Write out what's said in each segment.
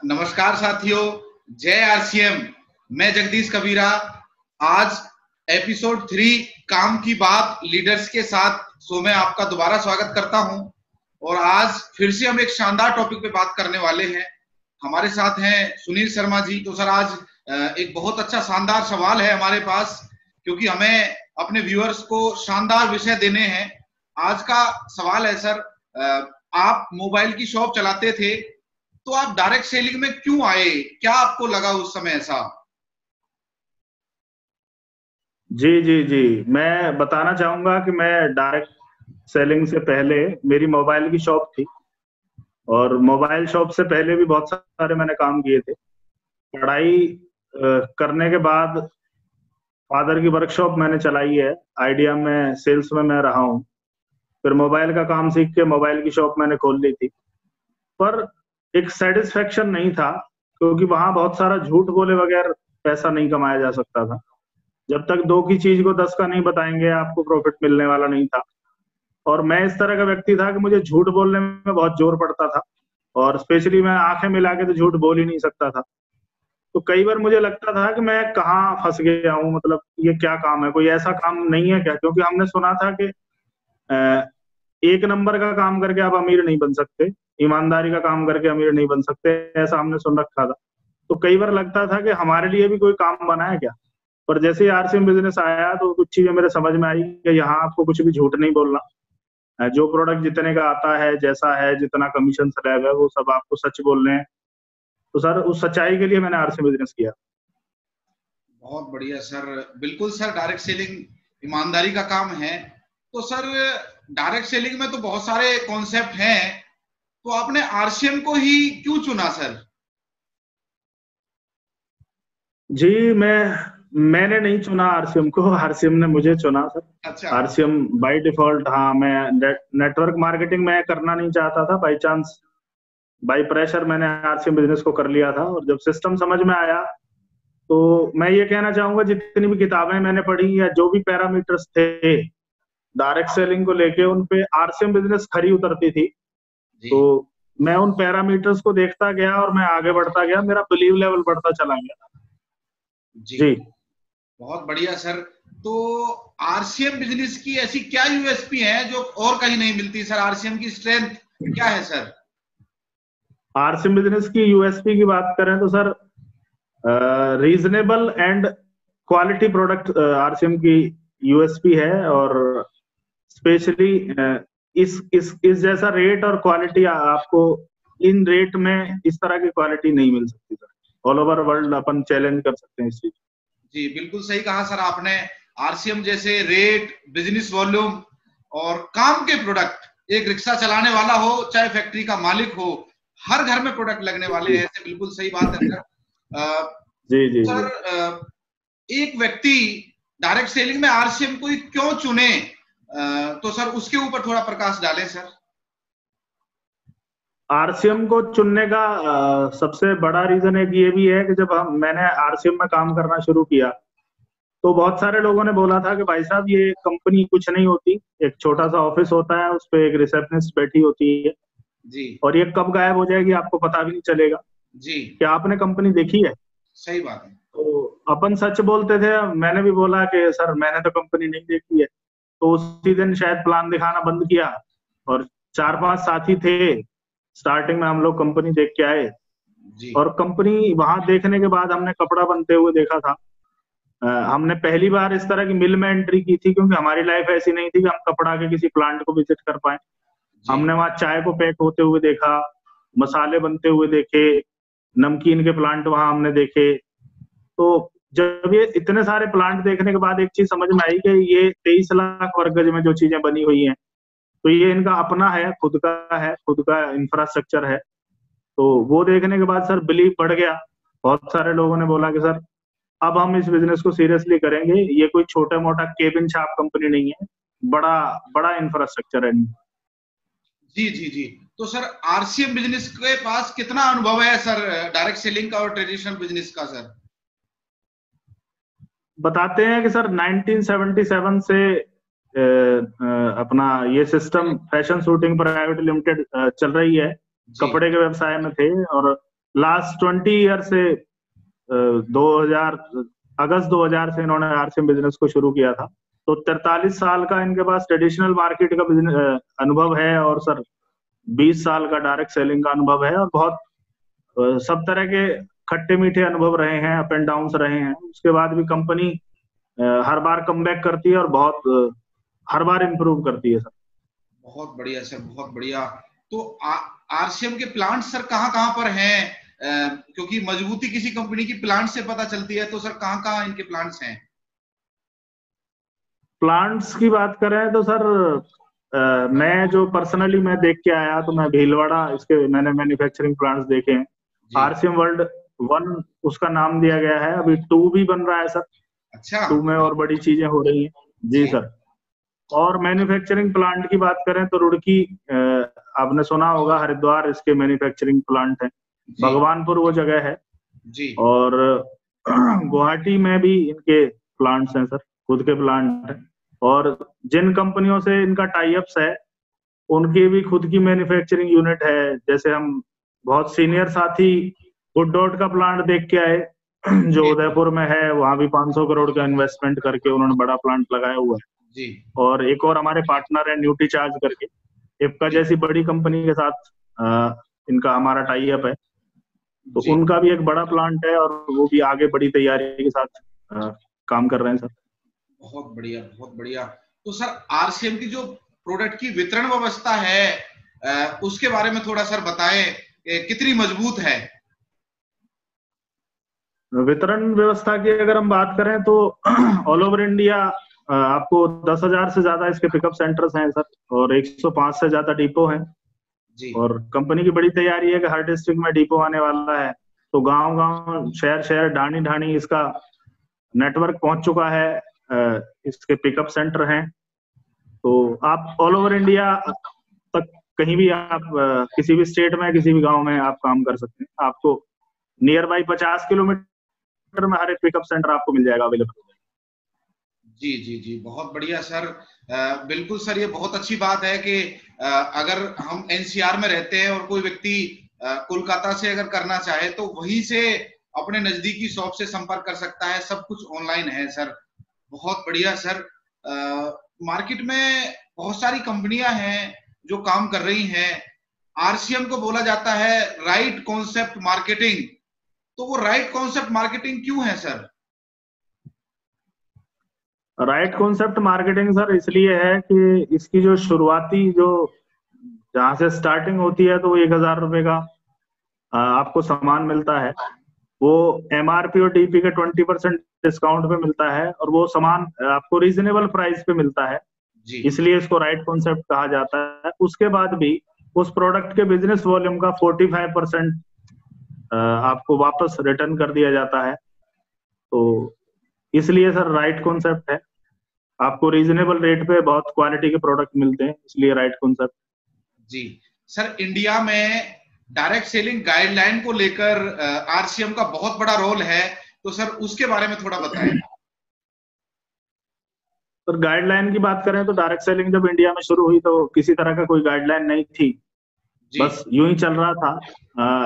नमस्कार साथियों, जय आरसीएम। मैं जगदीश कबीरा। आज एपिसोड 3 काम की बात लीडर्स के साथ शो में आपका दोबारा स्वागत करता हूं। और आज फिर से हम एक शानदार टॉपिक पे बात करने वाले हैं। हमारे साथ हैं सुनील शर्मा जी। तो सर, आज एक बहुत अच्छा शानदार सवाल है हमारे पास, क्योंकि हमें अपने व्यूअर्स को शानदार विषय देने हैं। आज का सवाल है सर, आप मोबाइल की शॉप चलाते थे, तो आप डायरेक्ट सेलिंग में क्यों आए? क्या आपको लगा उस समय ऐसा? जी, मैं बताना चाहूंगा कि मैं डायरेक्ट सेलिंग से पहले मेरी मोबाइल की शॉप थी, और मोबाइल शॉप से पहले भी बहुत सारे मैंने काम किए थे। पढ़ाई करने के बाद फादर की वर्कशॉप मैंने चलाई है, आइडिया में सेल्स में मैं रहा हूँ। फिर मोबाइल का काम सीख के मोबाइल की शॉप मैंने खोल ली थी, पर एक सेटिस्फेक्शन नहीं था, क्योंकि वहां बहुत सारा झूठ बोले बगैर पैसा नहीं कमाया जा सकता था। जब तक 2 की चीज को 10 का नहीं बताएंगे, आपको प्रॉफिट मिलने वाला नहीं था। और मैं इस तरह का व्यक्ति था कि मुझे झूठ बोलने में बहुत जोर पड़ता था, और स्पेशली मैं आंखें मिला के तो झूठ बोल ही नहीं सकता था। तो कई बार मुझे लगता था कि मैं कहाँ फंस गया हूँ, मतलब ये क्या काम है, कोई ऐसा काम नहीं है क्या? क्योंकि हमने सुना था कि एक नंबर का काम करके आप अमीर नहीं बन सकते, ईमानदारी का काम करके अमीर नहीं बन सकते, ऐसा हमने सुन रखा था। तो कई बार लगता था कि हमारे लिए भी कोई काम बना है क्या। पर जैसे ही आरसीएम बिजनेस आया तो कुछ चीजें मेरे समझ में आई कि यहाँ आपको कुछ भी झूठ नहीं बोलना। जो प्रोडक्ट जितने का आता है, जैसा है, जितना कमीशन स्लैब है, वो सब आपको सच बोलने हैं। तो सर, उस सच्चाई के लिए मैंने आरसीएम बिजनेस किया। बहुत बढ़िया सर। बिल्कुल सर, डायरेक्ट सेलिंग ईमानदारी का काम है। तो सर, डायरेक्ट सेलिंग में तो बहुत सारे कॉन्सेप्ट हैं, तो आपने आरसीएम को ही क्यों चुना सर? जी, मैंने नहीं चुना आरसीएम को, आरसीएम ने मुझे चुना सर। अच्छा। आरसीएम बाय डिफॉल्ट, हाँ, मैं नेटवर्क मार्केटिंग में करना नहीं चाहता था, बाय चांस, बाय प्रेशर मैंने आरसीएम बिजनेस को कर लिया था। और जब सिस्टम समझ में आया, तो मैं ये कहना चाहूंगा, जितनी भी किताबें मैंने पढ़ी या जो भी पैरामीटर्स थे डायरेक्ट सेलिंग को लेके, उन पे आरसीएम बिजनेस खरी उतरती थी। तो मैं उन पैरामीटर्स को देखता गया और मैं आगे बढ़ता गया, मेरा बिलीव लेवल बढ़ता चला गया। जी, बहुत बढ़िया सर। तो आरसीएम बिजनेस की ऐसी क्या यूएसपी है जो और कहीं नहीं मिलती सर? आरसीएम की स्ट्रेंथ क्या है सर? आरसीएम बिजनेस की यूएसपी की बात करें तो sir, reasonable and quality product RCM की यूएसपी है। और स्पेशली इस जैसा रेट और क्वालिटी आपको इन रेट में इस तरह की क्वालिटी नहीं मिल सकती सर। ऑल ओवर वर्ल्ड अपन चैलेंज कर सकते हैं इस चीज। जी, बिल्कुल सही कहा सर आपने। आरसीएम जैसे रेट, बिजनेस वॉल्यूम और काम के प्रोडक्ट, एक रिक्शा चलाने वाला हो चाहे फैक्ट्री का मालिक हो, हर घर में प्रोडक्ट लगने वाले हैं। बिल्कुल सही बात है सर। जी सर, एक व्यक्ति डायरेक्ट सेलिंग में आरसीएम को क्यों चुने? तो सर, उसके ऊपर थोड़ा प्रकाश डालें सर। आरसीएम को चुनने का सबसे बड़ा रीजन एक ये भी है कि जब मैंने आरसीएम में काम करना शुरू किया, तो बहुत सारे लोगों ने बोला था कि भाई साहब, ये कंपनी कुछ नहीं होती, एक छोटा सा ऑफिस होता है, उस पे एक रिसेप्शनिस्ट बैठी होती है जी, और ये कब गायब हो जाएगी आपको पता भी नहीं चलेगा। जी, क्या आपने कंपनी देखी है? सही बात है। तो अपन सच बोलते थे। मैंने भी बोला कि सर, मैंने तो कंपनी नहीं देखी है। तो उसी दिन शायद प्लान दिखाना बंद किया, और 4-5 साथी थे, स्टार्टिंग में हम लोग कंपनी देख के आए। जी, और कंपनी वहां देखने के बाद हमने कपड़ा बनते हुए देखा था। हमने पहली बार इस तरह की मिल में एंट्री की थी, क्योंकि हमारी लाइफ ऐसी नहीं थी कि हम कपड़ा के किसी प्लांट को विजिट कर पाए। हमने वहां चाय को पैक होते हुए देखा, मसाले बनते हुए देखे, नमकीन के प्लांट वहां हमने देखे। तो जब ये इतने सारे प्लांट देखने के बाद एक चीज समझ में आई कि ये 23 लाख वर्ग गज में जो चीजें बनी हुई हैं, तो ये इनका अपना है, खुद का है, खुद का इंफ्रास्ट्रक्चर है। तो वो देखने के बाद सर बिलीव बढ़ गया। बहुत सारे लोगों ने बोला कि सर, अब हम इस बिजनेस को सीरियसली करेंगे, ये कोई छोटा मोटा केबिन छाप कंपनी नहीं है, बड़ा बड़ा इंफ्रास्ट्रक्चर है। जी, जी, जी। तो सर, आरसीएम बिजनेस के पास कितना अनुभव है सर, डायरेक्ट सेलिंग का और ट्रेडिशनल बिजनेस का सर? बताते हैं कि सर 1977 से अपना ये system fashion shooting private limited चल रही है। कपड़े के व्यवसाय में थे, और लास्ट 20 ईयर से 2000 अगस्त 2000 से इन्होंने आरसीएम बिजनेस को शुरू किया था। तो 43 साल का इनके पास ट्रेडिशनल मार्केट का बिजनेस अनुभव है, और सर 20 साल का डायरेक्ट सेलिंग का अनुभव है, और बहुत सब तरह के खट्टे मीठे अनुभव रहे हैं, अप एंड डाउन रहे हैं। उसके बाद भी कंपनी हर बार कमबैक करती है और बहुत हर बार इम्प्रूव करती है सर। बहुत बढ़िया सर, बहुत बढ़िया। तो आरसीएम के प्लांट सर कहाँ कहाँ पर हैं? क्योंकि मजबूती किसी कंपनी की प्लांट से पता चलती है, तो सर कहाँ कहाँ इनके प्लांट्स हैं? प्लांट्स की बात करें तो सर मैं जो पर्सनली मैं देख के आया, तो मैं भीलवाड़ा इसके मैंने मैन्युफैक्चरिंग प्लांट्स देखे हैं। आरसीएम वर्ल्ड 1 उसका नाम दिया गया है, अभी 2 भी बन रहा है सर। अच्छा। 2 में और बड़ी चीजें हो रही हैं जी सर। और मैन्युफैक्चरिंग प्लांट की बात करें तो रुड़की, आपने सुना होगा, हरिद्वार इसके मैन्युफैक्चरिंग प्लांट है। भगवानपुर वो जगह है जी। और गुवाहाटी में भी इनके प्लांट्स हैं सर, खुद के प्लांट हैं। और जिन कंपनियों से इनका टाई अप्स है, उनकी भी खुद की मैन्युफैक्चरिंग यूनिट है। जैसे हम बहुत सीनियर साथी गुड डॉट का प्लांट देख के आए, जो उदयपुर में है, वहां भी 500 करोड़ का इन्वेस्टमेंट करके उन्होंने बड़ा प्लांट लगाया हुआ है जी। और एक और हमारे पार्टनर है न्यूट्री चार्ज करके, इफ्का जैसी बड़ी कंपनी के साथ इनका हमारा टाई अप है। तो उनका भी एक बड़ा प्लांट है और वो भी आगे बड़ी तैयारी के साथ काम कर रहे हैं सर। बहुत बढ़िया, बहुत बढ़िया। तो सर आरसीएम की जो प्रोडक्ट की वितरण व्यवस्था है, उसके बारे में थोड़ा सर बताएं, कितनी मजबूत है? वितरण व्यवस्था की अगर हम बात करें तो ऑल ओवर इंडिया आपको 10,000 से ज्यादा इसके पिकअप सेंटर्स हैं सर, और 105 से ज्यादा डिपो हैं जी। और कंपनी की बड़ी तैयारी है कि हर डिस्ट्रिक्ट में डिपो आने वाला है। तो गांव गांव, शहर शहर, ढाणी ढाणी इसका नेटवर्क पहुंच चुका है, इसके पिकअप सेंटर हैं। तो आप ऑल ओवर इंडिया तक कहीं भी आप किसी भी स्टेट में, किसी भी गांव में आप काम कर सकते हैं। आपको नियर बाई 50 किलोमीटर में हर एक पिकअप सेंटर आपको मिल जाएगा, अवेलेबल। जी जी जी, बहुत बढ़िया सर। बिल्कुल सर, ये बहुत अच्छी बात है कि अगर हम एनसीआर में रहते हैं और कोई व्यक्ति कोलकाता से अगर करना चाहे तो वहीं से अपने नजदीकी शॉप से संपर्क कर सकता है। सब कुछ ऑनलाइन है सर। बहुत बढ़िया सर। मार्केट में बहुत सारी कंपनियां हैं जो काम कर रही हैं। आरसीएम को बोला जाता है राइट कॉन्सेप्ट मार्केटिंग। तो वो राइट कॉन्सेप्ट मार्केटिंग क्यों है sir? Right concept marketing sir इसलिए है कि इसकी जो शुरुआती, जो जहां से स्टार्टिंग होती है, तो वो 1,000 रुपए का आपको सामान मिलता है। वो एमआरपी और डीपी के 20% डिस्काउंट पे मिलता है और वो सामान आपको रीजनेबल प्राइस पे मिलता है जी। इसलिए इसको राइट कॉन्सेप्ट कहा जाता है। उसके बाद भी उस प्रोडक्ट के बिजनेस वॉल्यूम का 45% आपको वापस रिटर्न कर दिया जाता है। तो इसलिए सर राइट कॉन्सेप्ट है। आपको रीजनेबल रेट पे बहुत क्वालिटी के प्रोडक्ट मिलते हैं, इसलिए राइट कॉन्सेप्ट जी। सर इंडिया में डायरेक्ट सेलिंग गाइडलाइन को लेकर आरसीएम का बहुत बड़ा रोल है, तो सर उसके बारे में थोड़ा बताएं। तो गाइडलाइन की बात करें तो डायरेक्ट सेलिंग जब इंडिया में शुरू हुई तो किसी तरह का कोई गाइडलाइन नहीं थी, बस यूं ही चल रहा था।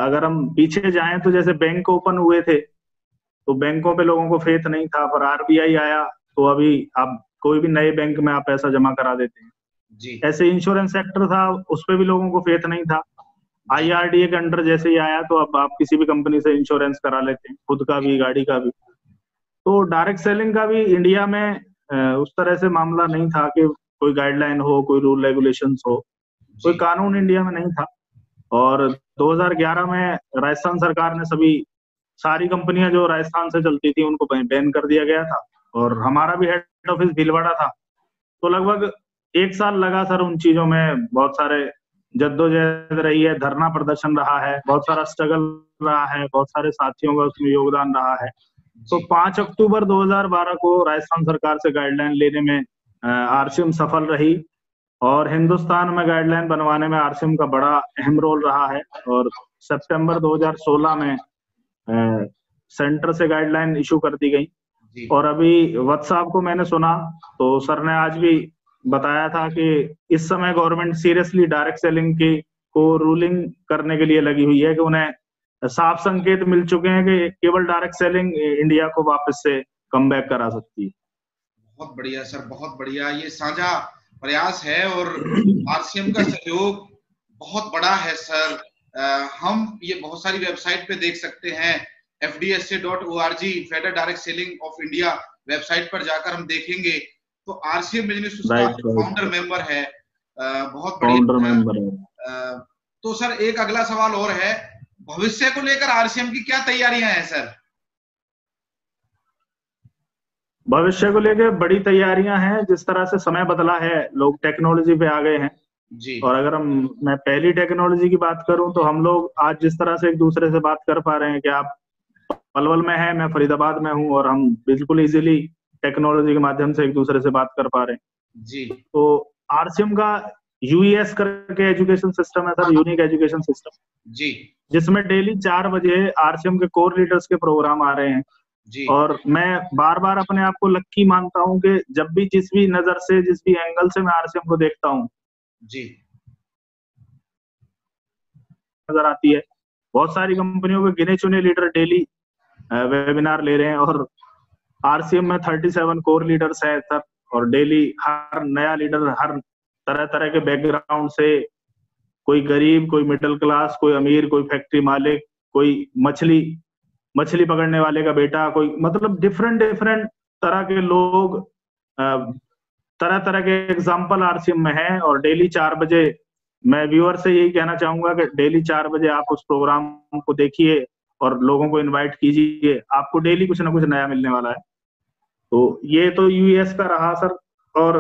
अगर हम पीछे जाएं तो जैसे बैंक ओपन हुए थे तो बैंकों पे लोगों को फेथ नहीं था, पर आरबीआई आया तो अभी आप कोई भी नए बैंक में आप पैसा जमा करा देते हैं जी। ऐसे इंश्योरेंस सेक्टर था, उस पर भी लोगों को फेथ नहीं था। आईआरडीए के अंडर जैसे ही आया तो अब आप किसी भी कंपनी से इंश्योरेंस करा लेते हैं, खुद का भी, गाड़ी का भी। तो डायरेक्ट सेलिंग का भी इंडिया में उस तरह से मामला नहीं था कि कोई गाइडलाइन हो, कोई रूल रेगुलेशंस हो, कोई कानून इंडिया में नहीं था। और 2011 में राजस्थान सरकार ने सारी कंपनियां जो राजस्थान से चलती थी उनको बैन कर दिया गया था और हमारा भी हेड ऑफिस भीलवाड़ा था। तो लगभग 1 साल लगा सर उन चीजों में, बहुत सारे जद्दोजहद रही है, धरना प्रदर्शन रहा है, बहुत सारा स्ट्रगल रहा है, बहुत सारे साथियों का उसमें योगदान रहा है। तो 5 अक्टूबर 2012 को राजस्थान सरकार से गाइडलाइन लेने में आरसीएम सफल रही और हिंदुस्तान में गाइडलाइन बनवाने में आरसीएम का बड़ा अहम रोल रहा है। और सितंबर 2016 में सेंटर से गाइडलाइन इशू कर दी गई। और अभी व्हाट्सएप को मैंने सुना तो सर ने आज भी बताया था कि इस समय गवर्नमेंट सीरियसली डायरेक्ट सेलिंग की को रूलिंग करने के लिए लगी हुई है कि उन्हें साफ संकेत मिल चुके हैं कि केवल डायरेक्ट सेलिंग इंडिया को वापस से कमबैक करा सकती है। बहुत बढ़िया सर, बहुत बढ़िया। ये साझा प्रयास है और आरसीएम का सहयोग बहुत बड़ा है सर। हम ये बहुत सारी वेबसाइट पे देख सकते हैं, fdsa.org, federal direct selling of India website पर जाकर हम देखेंगे तो आरसीएम बिजनेस उसका फाउंडर मेंबर है। बहुत फाउंडर बढ़िया मेंबर है। तो सर एक अगला सवाल और है, भविष्य को लेकर आरसीएम की क्या तैयारियां हैं सर? भविष्य को लेकर बड़ी तैयारियां हैं। जिस तरह से समय बदला है, लोग टेक्नोलॉजी पे आ गए हैं जी। और अगर मैं पहली टेक्नोलॉजी की बात करूं तो हम लोग आज जिस तरह से एक दूसरे से बात कर पा रहे हैं कि आप पलवल में हैं, मैं फरीदाबाद में हूं, और हम बिल्कुल इजीली टेक्नोलॉजी के माध्यम से एक दूसरे से बात कर पा रहे हैं जी। तो आरसीएम का यूईएस करके एजुकेशन सिस्टम है सर, यूनिक एजुकेशन सिस्टम जी, जिसमें डेली 4 बजे आरसीएम के कोर लीडर्स के प्रोग्राम आ रहे हैं जी। और मैं बार बार अपने आप को लक्की मानता हूं कि जब भी जिस भी नजर से, जिस भी एंगल से मैं आरसीएम को देखता हूं जी। नजर आती है। बहुत सारी कंपनियों के गिने चुने लीडर डेली वेबिनार ले रहे हैं और आरसीएम में 37 कोर लीडर्स है सर, और डेली हर नया लीडर हर तरह तरह के बैकग्राउंड से, कोई गरीब, कोई मिडिल क्लास, कोई अमीर, कोई फैक्ट्री मालिक, कोई मछली पकड़ने वाले का बेटा, कोई मतलब डिफरेंट डिफरेंट तरह के लोग, तरह तरह के एग्जाम्पल आरसीएम में है। और डेली 4 बजे मैं व्यूअर से यही कहना चाहूंगा कि डेली 4 बजे आप उस प्रोग्राम को देखिए और लोगों को इनवाइट कीजिए, आपको डेली कुछ ना कुछ नया मिलने वाला है। तो ये तो यूएस का रहा सर, और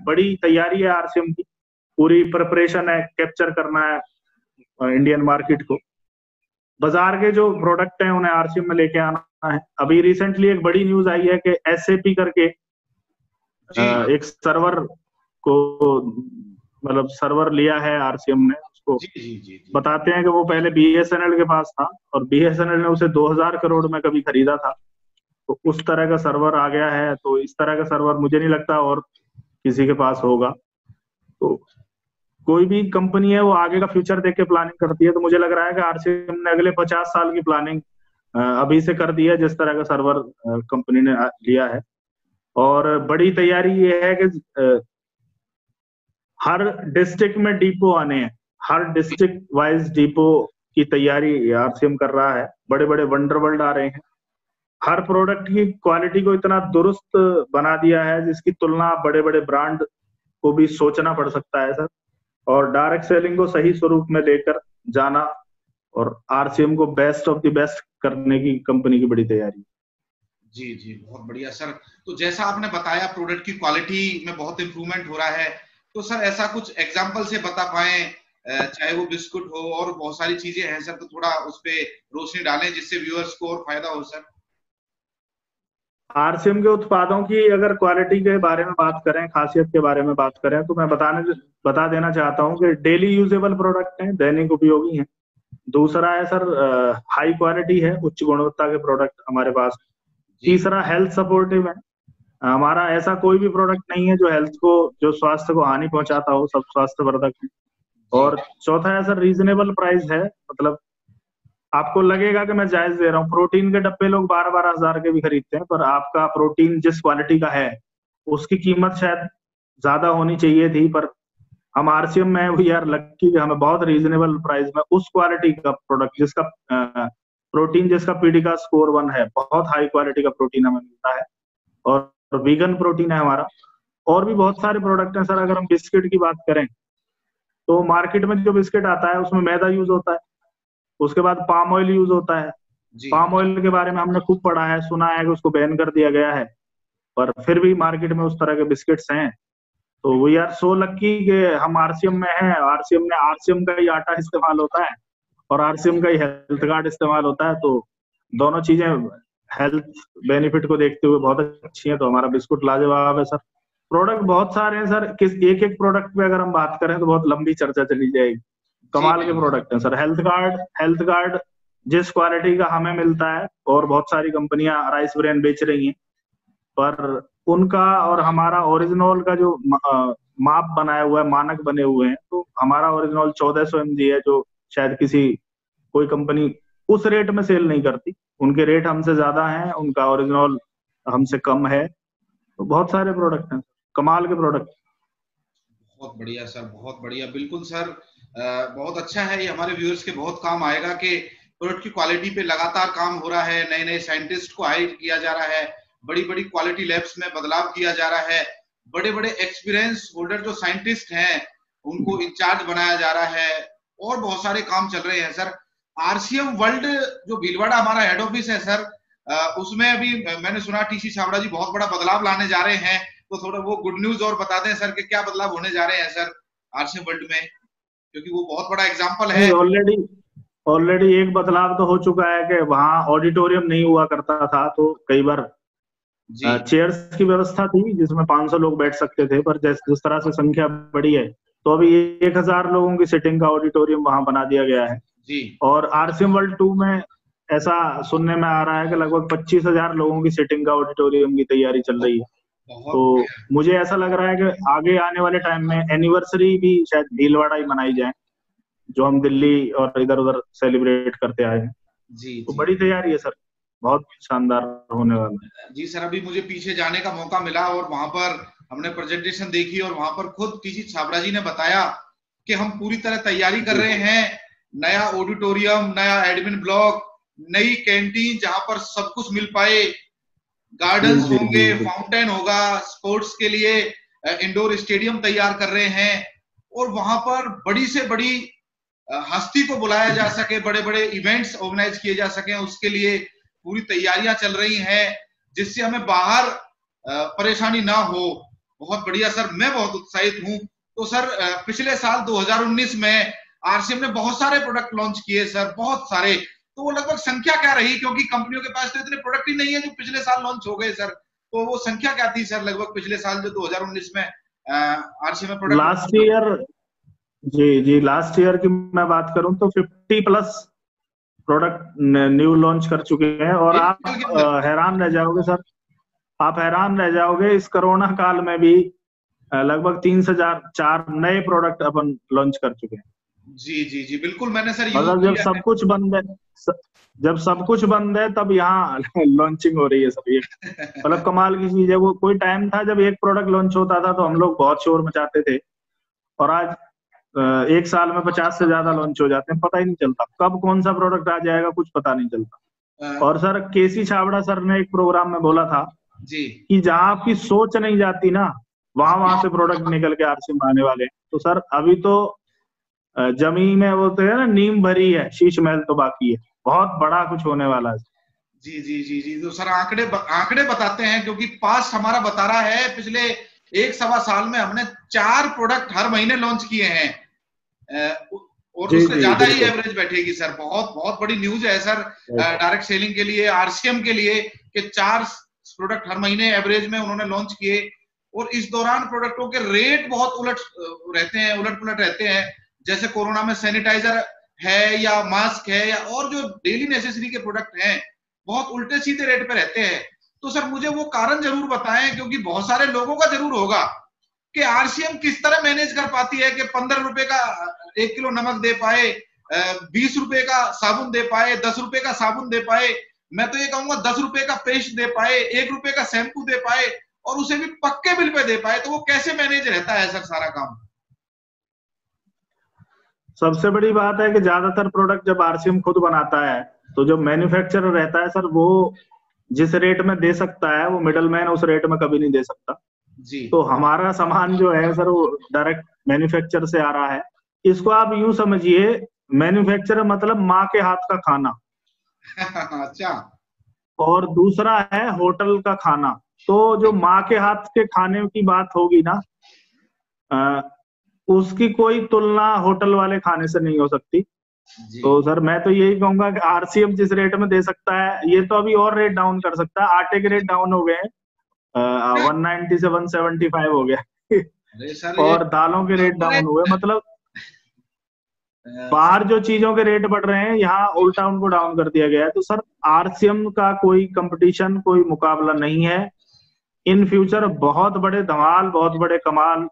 बड़ी तैयारी है आरसीएम की, पूरी प्रिपरेशन है, कैप्चर करना है इंडियन मार्केट को, बाजार के जो प्रोडक्ट हैं उन्हें आरसीएम में लेके आना है। अभी रिसेंटली एक बड़ी न्यूज आई है कि एसएपी करके एक सर्वर को, मतलब सर्वर लिया है आरसीएम ने उसको। जी। बताते हैं कि वो पहले बीएसएनएल के पास था और बीएसएनएल ने उसे 2000 करोड़ में कभी खरीदा था, तो उस तरह का सर्वर आ गया है। तो इस तरह का सर्वर मुझे नहीं लगता और किसी के पास होगा। तो कोई भी कंपनी है वो आगे का फ्यूचर देख के प्लानिंग करती है, तो मुझे लग रहा है कि आरसीएम ने अगले 50 साल की प्लानिंग अभी से कर दी है, जिस तरह का सर्वर कंपनी ने लिया है। और बड़ी तैयारी ये है कि हर डिस्ट्रिक्ट में डिपो आने हैं, हर डिस्ट्रिक्ट वाइज डिपो की तैयारी आरसीएम कर रहा है। बड़े बड़े वंडर वर्ल्ड आ रहे हैं, हर प्रोडक्ट की क्वालिटी को इतना दुरुस्त बना दिया है जिसकी तुलना बड़े बड़े ब्रांड को भी सोचना पड़ सकता है सर। और डायरेक्ट सेलिंग को सही स्वरूप में लेकर जाना और आरसीएम को बेस्ट ऑफ द बेस्ट करने की कंपनी की बड़ी तैयारी। जी, बहुत बढ़िया सर। तो जैसा आपने बताया प्रोडक्ट की क्वालिटी में बहुत इंप्रूवमेंट हो रहा है, तो सर ऐसा कुछ एग्जांपल से बता पाए, चाहे वो बिस्कुट हो और बहुत सारी चीजें हैं सर, तो थोड़ा उस पे रोशनी डालें जिससे व्यूअर्स को और फायदा हो सर। आरसीएम के उत्पादों की अगर क्वालिटी के बारे में बात करें, खासियत के बारे में बात करें, तो मैं बता देना चाहता हूं कि डेली यूजेबल प्रोडक्ट हैं, दैनिक उपयोगी हैं। दूसरा है सर हाई क्वालिटी है, उच्च गुणवत्ता के प्रोडक्ट हमारे पास। तीसरा हेल्थ सपोर्टिव है, हमारा ऐसा कोई भी प्रोडक्ट नहीं है जो हेल्थ को, जो स्वास्थ्य को हानि पहुंचाता हो, सब स्वास्थ्यवर्धक है। और चौथा है सर रीजनेबल प्राइस है, मतलब आपको लगेगा कि मैं जायज दे रहा हूँ। प्रोटीन के डब्बे लोग 12-12 हजार के भी खरीदते हैं, पर आपका प्रोटीन जिस क्वालिटी का है उसकी कीमत शायद ज्यादा होनी चाहिए थी, पर हम आरसीएम में वी आर लकी, हमें बहुत रीजनेबल प्राइस में उस क्वालिटी का प्रोडक्ट जिसका प्रोटीन, जिसका पीडी का स्कोर 1 है, बहुत हाई क्वालिटी का प्रोटीन हमें मिलता है और वीगन प्रोटीन है हमारा। और भी बहुत सारे प्रोडक्ट हैं सर। अगर हम बिस्किट की बात करें तो मार्केट में जो बिस्किट आता है उसमें मैदा यूज होता है, उसके बाद पाम ऑयल यूज होता है। पाम ऑयल के बारे में हमने खूब पढ़ा है, सुना है कि उसको बैन कर दिया गया है, पर फिर भी मार्केट में उस तरह के बिस्किट्स हैं। तो वी आर सो लकी कि हम आरसीएम में हैं। आरसीएम का ही आटा इस्तेमाल होता है और आरसीएम का ही हेल्थ कार्ड इस्तेमाल होता है, तो दोनों चीजें हेल्थ बेनिफिट को देखते हुए बहुत अच्छी हैं। तो हमारा बिस्कुट लाजवाब है सर। प्रोडक्ट बहुत सारे हैं सर, एक एक प्रोडक्ट पे अगर हम बात करें तो बहुत लंबी चर्चा चली जाएगी। कमाल के प्रोडक्ट हैं सर। हेल्थ कार्ड जिस क्वालिटी का हमें मिलता है, और बहुत सारी कंपनियां राइस ब्रेन बेच रही हैं, पर उनका और हमारा ओरिजिनल का जो माप बनाया हुआ है, मानक बने हुए हैं, तो हमारा ओरिजिनल 1400 mg है, जो शायद कोई कंपनी उस रेट में सेल नहीं करती। उनके रेट हमसे ज्यादा हैं, उनका ओरिजिनल हमसे कम है। तो बहुत सारे प्रोडक्ट हैं, कमाल के प्रोडक्ट। बहुत बढ़िया सर, बहुत बढ़िया, बिल्कुल सर। बहुत अच्छा है, ये हमारे व्यूअर्स के बहुत काम आएगा कि प्रोडक्ट की क्वालिटी पे लगातार काम हो रहा है, नए नए साइंटिस्ट को हायर किया जा रहा है, बड़ी बड़ी क्वालिटी लैब्स में बदलाव किया जा रहा है, बड़े बड़े एक्सपीरियंस होल्डर जो साइंटिस्ट हैं उनको इंचार्ज बनाया जा रहा है, और बहुत सारे काम चल रहे हैं सर। आरसीएम वर्ल्ड जो भीलवाड़ा हमारा हेड ऑफिस है सर, उसमें अभी मैंने सुना टीसी छाबड़ा जी बहुत बड़ा बदलाव लाने जा रहे हैं, तो थोड़ा वो गुड न्यूज और बता दें सर कि क्या बदलाव होने जा रहे हैं सर आरसीएम वर्ल्ड में, क्योंकि वो बहुत बड़ा एग्जांपल है। ऑलरेडी ऑलरेडी एक बदलाव तो हो चुका है कि वहाँ ऑडिटोरियम नहीं हुआ करता था, तो कई बार चेयर्स की व्यवस्था थी जिसमें 500 लोग बैठ सकते थे, पर जिस तरह से संख्या बढ़ी है तो अभी 1000 लोगों की सिटिंग का ऑडिटोरियम वहां बना दिया गया है जी। और आरसीएम वर्ल्ड 2 में ऐसा सुनने में आ रहा है कि लगभग 25,000 लोगों की सिटिंग का ऑडिटोरियम की तैयारी चल रही है। तो मुझे ऐसा लग रहा है कि आगे आने वाले टाइम में एनिवर्सरी भी शायद भीलवाड़ा ही मनाई जाए, जो हम दिल्ली और इधर उधर सेलिब्रेट करते आए हैं। जी, तो बड़ी तैयारी है सर, बहुत शानदार होने वाला है। जी सर, अभी मुझे पीछे जाने का मौका मिला और वहां पर हमने प्रेजेंटेशन देखी और वहां पर खुद टीसी छाबड़ा जी ने बताया कि हम पूरी तरह तैयारी कर रहे हैं, नया ऑडिटोरियम, नया एडमिन ब्लॉक, नई कैंटीन जहां पर सब कुछ मिल पाए, गार्डन्स होंगे, फाउंटेन होगा, स्पोर्ट्स के लिए इंडोर स्टेडियम तैयार कर रहे हैं, और वहां पर बड़ी से बड़ी हस्ती को बुलाया जा सके, बड़े बड़े इवेंट्स ऑर्गेनाइज किए जा सके, उसके लिए पूरी तैयारियां चल रही हैं, जिससे हमें बाहर परेशानी ना हो। बहुत बढ़िया सर, मैं बहुत उत्साहित हूं। तो सर पिछले साल 2019 में आरसीएम ने बहुत सारे प्रोडक्ट लॉन्च किए सर, बहुत सारे, तो वो लगभग संख्या क्या रही, क्योंकि कंपनियों के पास तो इतने प्रोडक्ट ही नहीं है जो पिछले साल लॉन्च हो गए सर, तो वो संख्या क्या थी सर लगभग पिछले साल जो 2019 में आरसीएम में प्रोडक्ट? लास्ट ईयर, जी लास्ट ईयर की मैं बात करूं तो 50+ प्रोडक्ट न्यू लॉन्च कर चुके हैं, और आप हैरान रह जाओगे सर, आप हैरान रह जाओगे, इस कोरोना काल में भी लगभग 3,004 नए प्रोडक्ट अपन लॉन्च कर चुके हैं। जी जी जी बिल्कुल, मैंने सर मतलब जब सब कुछ बंद है, जब सब कुछ बंद है तब यहाँ लॉन्चिंग हो रही है सब, ये मतलब कमाल की चीज है। वो कोई टाइम था जब एक प्रोडक्ट लॉन्च होता था तो हम लोग बहुत शोर मचाते थे, और आज एक साल में 50 से ज्यादा लॉन्च हो जाते हैं, पता ही नहीं चलता कब कौन सा प्रोडक्ट आ जाएगा, कुछ पता नहीं चलता। और सर केसी छाबड़ा सर ने एक प्रोग्राम में बोला था जी कि जहां आपकी सोच नहीं जाती ना, वहां से प्रोडक्ट निकल के आरसीएम आने वाले हैं। तो सर अभी तो जमीन में वो तो है ना, नींव भरी है, शीश महल तो बाकी है, बहुत बड़ा कुछ होने वाला है। जी जी जी जी तो सर आंकड़े बताते हैं, क्योंकि पास्ट हमारा बता रहा है पिछले 1-1.25 साल में हमने 4 प्रोडक्ट हर महीने लॉन्च किए हैं, और उससे ज्यादा ही एवरेज बैठेगी सर। बहुत बहुत बड़ी न्यूज है सर डायरेक्ट सेलिंग के लिए, आरसीएम के लिए, कि 4 प्रोडक्ट हर महीने एवरेज में उन्होंने लॉन्च किए, और इस दौरान प्रोडक्टों के रेट बहुत उलट पुलट रहते हैं, जैसे कोरोना में सैनिटाइजर है या मास्क है या और जो डेली नेसेसरी के प्रोडक्ट हैं, बहुत उल्टे सीधे रेट पे रहते हैं। तो सर मुझे वो कारण जरूर बताएं, क्योंकि बहुत सारे लोगों का जरूर होगा कि आरसीएम किस तरह मैनेज कर पाती है कि 15 रुपए का 1 किलो नमक दे पाए, 20 रुपए का साबुन दे पाए, 10 रुपए का साबुन दे पाए, मैं तो ये कहूंगा 10 रुपए का पेस्ट दे पाए, 1 रुपए का शैम्पू दे पाए, और उसे भी पक्के बिल पे दे पाए। तो वो कैसे मैनेज रहता है सर सारा काम? सबसे बड़ी बात है कि ज्यादातर प्रोडक्ट जब आरसीएम खुद बनाता है तो जो मैन्युफैक्चरर रहता है सर, वो जिस रेट में दे सकता है वो मिडलमैन उस रेट में कभी नहीं दे सकता जी। तो हमारा सामान जो है सर वो डायरेक्ट मैन्युफैक्चर से आ रहा है। इसको आप यूं समझिए, मैन्युफैक्चरर मतलब माँ के हाथ का खाना अच्छा। और दूसरा है होटल का खाना। तो जो माँ के हाथ के खाने की बात होगी ना, उसकी कोई तुलना होटल वाले खाने से नहीं हो सकती। तो सर मैं तो यही कहूंगा कि आरसीएम जिस रेट में दे सकता है, ये तो अभी और रेट डाउन कर सकता है। आटे के रेट डाउन हो गए हैं, 190 से 175 हो गया और दालों के रेट डाउन हुए। मतलब बाहर जो चीजों के रेट बढ़ रहे हैं, यहाँ उल्टा उनको डाउन कर दिया गया है। तो सर आरसीएम का कोई कंपटीशन, कोई मुकाबला नहीं है। इन फ्यूचर बहुत बड़े धमाल, बहुत बड़े कमाल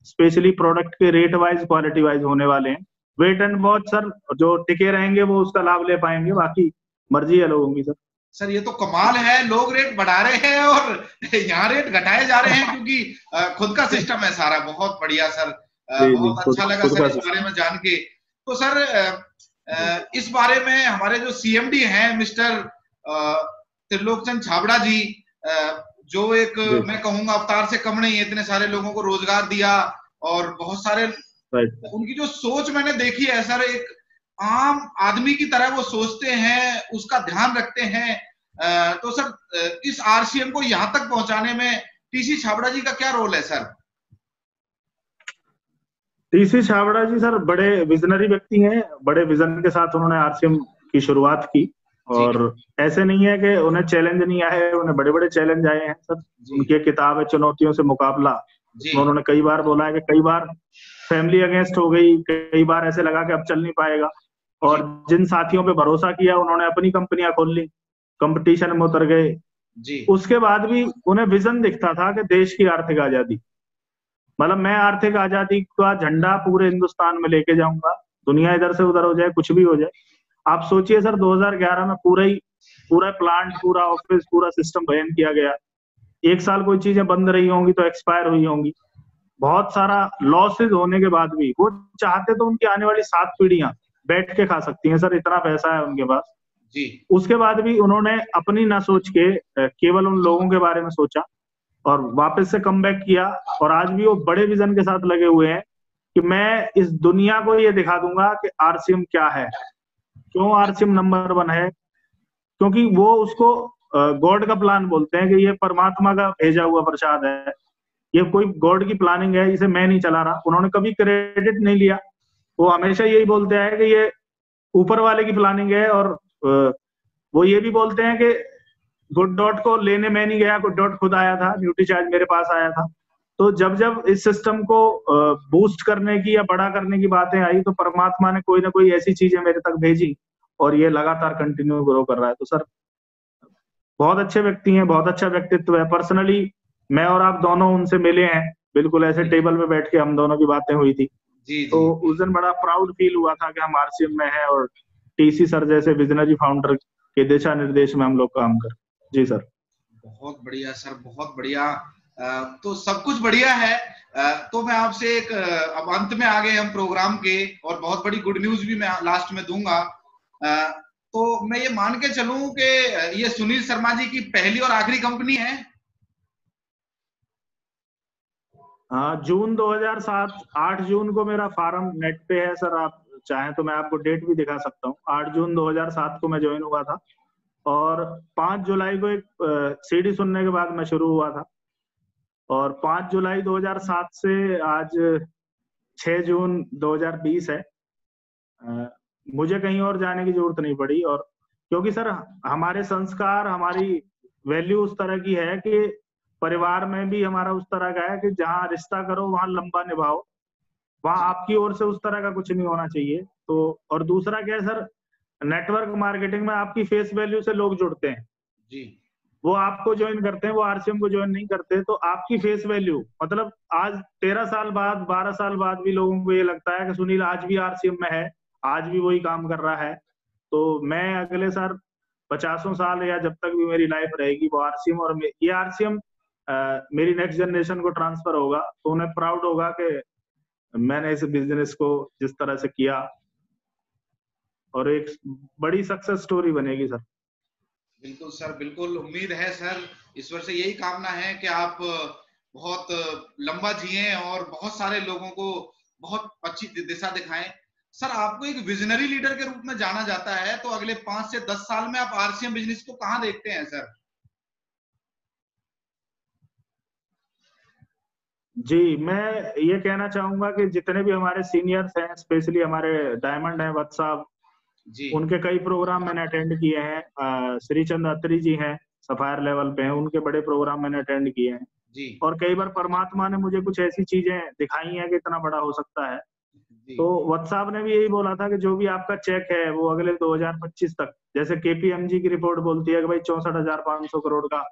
स्पेशली प्रोडक्ट के रेट वाइज, क्वालिटी वाइज होने वाले हैं। वेट एंड वॉच सर, जो टिके रहेंगे वो उसका लाभ ले पाएंगे, बाकी मर्जी है लोगों की सर। सर ये तो कमाल है, लोग रेट बढ़ा रहे हैं और यहाँ रेट घटाए जा रहे हैं, क्योंकि खुद का सिस्टम है सारा। बहुत बढ़िया सर, जी जी, बहुत अच्छा लगा खुद सर का इस बारे सिस्टम। में जान के। तो सर इस बारे में हमारे जो सीएमडी हैं मिस्टर त्रिलोकचंद छाबड़ा जी, जो एक जी मैं कहूंगा अवतार से कम नहीं है, इतने सारे लोगों को रोजगार दिया और बहुत सारे, राइट। उनकी जो सोच मैंने देखी है सर, एक आम आदमी की तरह वो सोचते हैं, उसका ध्यान रखते हैं। तो सर इस आरसीएम को यहां तक पहुंचाने में टीसी छाबड़ा जी का क्या रोल है सर? टीसी छाबड़ा जी सर बड़े विजनरी व्यक्ति हैं, बड़े विजन के साथ उन्होंने आरसीएम की शुरुआत की। जी और ऐसे नहीं है कि उन्हें चैलेंज नहीं आए, उन्हें बड़े बड़े चैलेंज आए हैं सर। जी उनकी किताब है चुनौतियों से मुकाबला, जी उसमें उन्होंने कई बार बोला है कि कई बार फैमिली अगेंस्ट हो गई, कई बार ऐसे लगा कि अब चल नहीं पाएगा। जी और जिन साथियों पे भरोसा किया उन्होंने अपनी कंपनियां खोल ली, कंपटीशन में उतर गए। जी उसके बाद भी उन्हें विजन दिखता था कि देश की आर्थिक आजादी, मतलब मैं आर्थिक आजादी का झंडा पूरे हिंदुस्तान में लेके जाऊंगा, दुनिया इधर से उधर हो जाए, कुछ भी हो जाए। आप सोचिए सर 2011 में पूरा प्लांट, पूरा ऑफिस, पूरा सिस्टम बैन किया गया। एक साल कोई चीजें बंद रही होंगी तो एक्सपायर हुई होंगी, बहुत सारा लॉसेज होने के बाद भी वो चाहते तो उनकी आने वाली 7 पीढ़ियां बैठ के खा सकती हैं सर, इतना पैसा है उनके पास। जी उसके बाद भी उन्होंने अपनी ना सोच के केवल उन लोगों के बारे में सोचा और वापस से कमबैक किया। और आज भी वो बड़े विजन के साथ लगे हुए हैं कि मैं इस दुनिया को ये दिखा दूंगा कि आरसीएम क्या है, क्यों आरसीएम नंबर 1 है। क्योंकि वो उसको गॉड का प्लान बोलते हैं कि ये परमात्मा का भेजा हुआ प्रसाद है, ये कोई गॉड की प्लानिंग है, इसे मैं नहीं चला रहा। उन्होंने कभी क्रेडिट नहीं लिया, वो हमेशा यही बोलते हैं कि ये ऊपर वाले की प्लानिंग है। और वो ये भी बोलते हैं कि गुड डॉट को लेने मैं नहीं गया, गुड डॉट खुद आया था, ड्यूटी चार्ज मेरे पास आया था। तो जब जब इस सिस्टम को बूस्ट करने की या बड़ा करने की बातें आई तो परमात्मा ने कोई ना कोई ऐसी चीजें मेरे तक भेजी और ये लगातार कंटिन्यू ग्रो कर रहा है। तो सर बहुत अच्छे व्यक्ति हैं, बहुत अच्छा व्यक्तित्व है। पर्सनली मैं और आप दोनों उनसे मिले हैं, बिल्कुल ऐसे टेबल पे बैठ के हम दोनों की बातें हुई थी। जी तो जी उस दिन बड़ा प्राउड फील हुआ था कि हम आरसीएम में हैं और टीसी सर जैसे विजनरी फाउंडर के दिशा निर्देश में हम लोग काम कर। जी सर। बहुत बढ़िया सर, बहुत बढ़िया। तो सब कुछ बढ़िया है। तो मैं आपसे एक अब अंत में आ गए हम प्रोग्राम के, और बहुत बड़ी गुड न्यूज भी मैं लास्ट में दूंगा। तो मैं ये मान के चलूं कि ये सुनील शर्मा जी की पहली और आखिरी कंपनी है? हाँ, जून 2007, 8 जून को मेरा फार्म नेट पे है सर, आप चाहें तो मैं आपको डेट भी दिखा सकता हूँ। 8 जून 2007 को मैं ज्वाइन हुआ था और 5 जुलाई को एक सीडी सुनने के बाद मैं शुरू हुआ था। और 5 जुलाई 2007 से आज 6 जून 2020 है। मुझे कहीं और जाने की जरूरत नहीं पड़ी। और क्योंकि सर हमारे संस्कार, हमारी वैल्यू उस तरह की है कि परिवार में भी हमारा उस तरह का है कि जहाँ रिश्ता करो वहां लंबा निभाओ, वहां आपकी ओर से उस तरह का कुछ नहीं होना चाहिए। तो और दूसरा क्या है सर, नेटवर्क मार्केटिंग में आपकी फेस वैल्यू से लोग जुड़ते हैं। जी वो आपको ज्वाइन करते हैं, वो आरसीएम को ज्वाइन नहीं करते। तो आपकी फेस वैल्यू मतलब आज 13 साल बाद, 12 साल बाद भी लोगों को ये लगता है कि सुनील आज भी आरसीएम में है, आज भी वही काम कर रहा है। तो मैं अगले साल 50 साल या जब तक भी मेरी लाइफ रहेगी वो आरसीएम, और ये आरसीएम मेरी नेक्स्ट जनरेशन को ट्रांसफर होगा तो उन्हें प्राउड होगा कि मैंने इस बिजनेस को जिस तरह से किया, और एक बड़ी सक्सेस स्टोरी बनेगी सर। बिल्कुल सर, बिल्कुल उम्मीद है सर, ईश्वर से यही कामना है कि आप बहुत लंबा जिए और बहुत सारे लोगों को बहुत अच्छी दिशा दिखाएं। सर आपको एक विजनरी लीडर के रूप में जाना जाता है, तो अगले 5 से 10 साल में आप आरसीएम बिजनेस को कहां देखते हैं सर? जी, मैं ये कहना चाहूंगा कि जितने भी हमारे सीनियर्स हैं, स्पेशली हमारे डायमंड हैं वत्स साहब, जी उनके कई प्रोग्राम मैंने अटेंड किए हैं। श्री चंद अत्री जी हैं, सफायर लेवल पे हैं, उनके बड़े प्रोग्राम मैंने अटेंड किए हैं। जी और कई बार परमात्मा ने मुझे कुछ ऐसी चीजें दिखाई हैं कि इतना बड़ा हो सकता है। जी तो वत्स साहब ने भी यही बोला था कि जो भी आपका चेक है वो अगले 2025 तक, जैसे केपीएमजी की रिपोर्ट बोलती है कि भाई 64,500 करोड़ का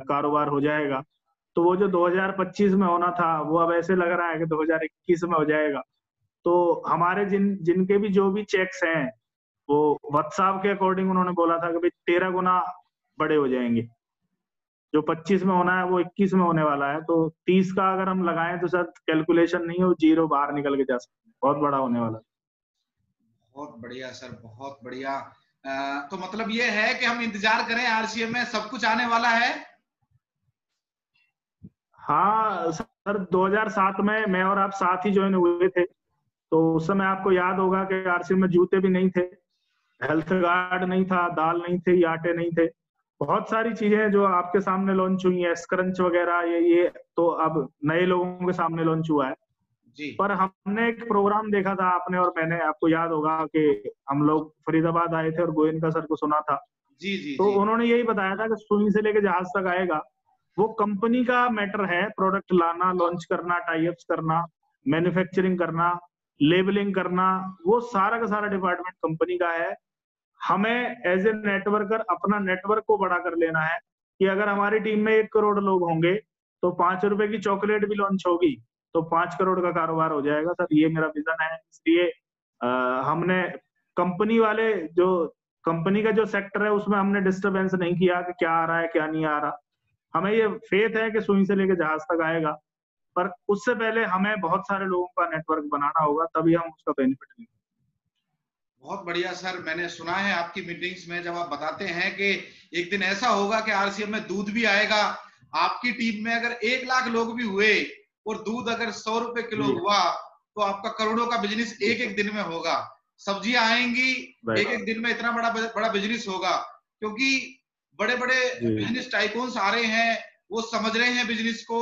कारोबार हो जाएगा, तो वो जो 2025 में होना था वो अब ऐसे लग रहा है कि 2021 में हो जाएगा। तो हमारे जिनके भी जो भी चेक्स हैं वो व्हाट्सएप के अकॉर्डिंग उन्होंने बोला था कि भाई 13 गुना बड़े हो जाएंगे, जो 25 में होना है वो 21 में होने वाला है। तो 30 का अगर हम लगाएं तो सर कैलकुलेशन नहीं है, वो जीरो बाहर निकल के जा सकते हैं, बहुत बड़ा होने वाला है। बहुत बढ़िया सर, बहुत बढ़िया। तो मतलब ये है कि हम इंतजार करें, आरसीएम में सब कुछ आने वाला है। हाँ सर, 2007 में मैं और आप साथ ही ज्वाइन हुए थे, तो उस समय आपको याद होगा कि आरसीएम में जूते भी नहीं थे, हेल्थ गार्ड नहीं था, दाल नहीं थे, आटे नहीं थे, बहुत सारी चीजें जो आपके सामने लॉन्च हुई है, स्क्रंच वगैरह, ये तो अब नए लोगों के सामने लॉन्च हुआ है। जी। पर हमने एक प्रोग्राम देखा था, आपने और मैंने, आपको याद होगा कि हम लोग फरीदाबाद आए थे और गोयनका सर को सुना था। जी जी तो जी। उन्होंने यही बताया था कि सुई से लेके जहाज तक आएगा वो कंपनी का मैटर है, प्रोडक्ट लाना, लॉन्च करना, टाई अप्स करना, मैन्युफैक्चरिंग करना, लेबलिंग करना, वो सारा का सारा डिपार्टमेंट कंपनी का है। हमें एज ए नेटवर्कर अपना नेटवर्क को बड़ा कर लेना है कि अगर हमारी टीम में 1 करोड़ लोग होंगे तो 5 रुपए की चॉकलेट भी लॉन्च होगी तो 5 करोड़ का कारोबार हो जाएगा। सर ये मेरा विजन है, इसलिए हमने कंपनी वाले जो कंपनी का जो सेक्टर है उसमें हमने डिस्टरबेंस नहीं किया कि क्या आ रहा है क्या नहीं आ रहा। हमें ये फेथ है कि सुई से लेके जहाज तक आएगा, पर उससे पहले हमें बहुत सारे लोगों का नेटवर्क बनाना होगा, तभी हम उसका बेनिफिट लेंगे। बहुत बढ़िया सर, मैंने सुना है आपकी मीटिंग्स में जब आप बताते हैं कि एक दिन ऐसा होगा कि आरसीएम में दूध भी आएगा। आपकी टीम में अगर 1 लाख लोग भी हुए और दूध अगर 100 रुपए किलो हुआ तो आपका करोड़ों का बिजनेस एक एक दिन में होगा। सब्जियां आएंगी, एक एक दिन में इतना बड़ा बड़ा बिजनेस होगा, क्योंकि बड़े बड़े बिजनेस टाइकून्स आ रहे हैं, वो समझ रहे हैं बिजनेस को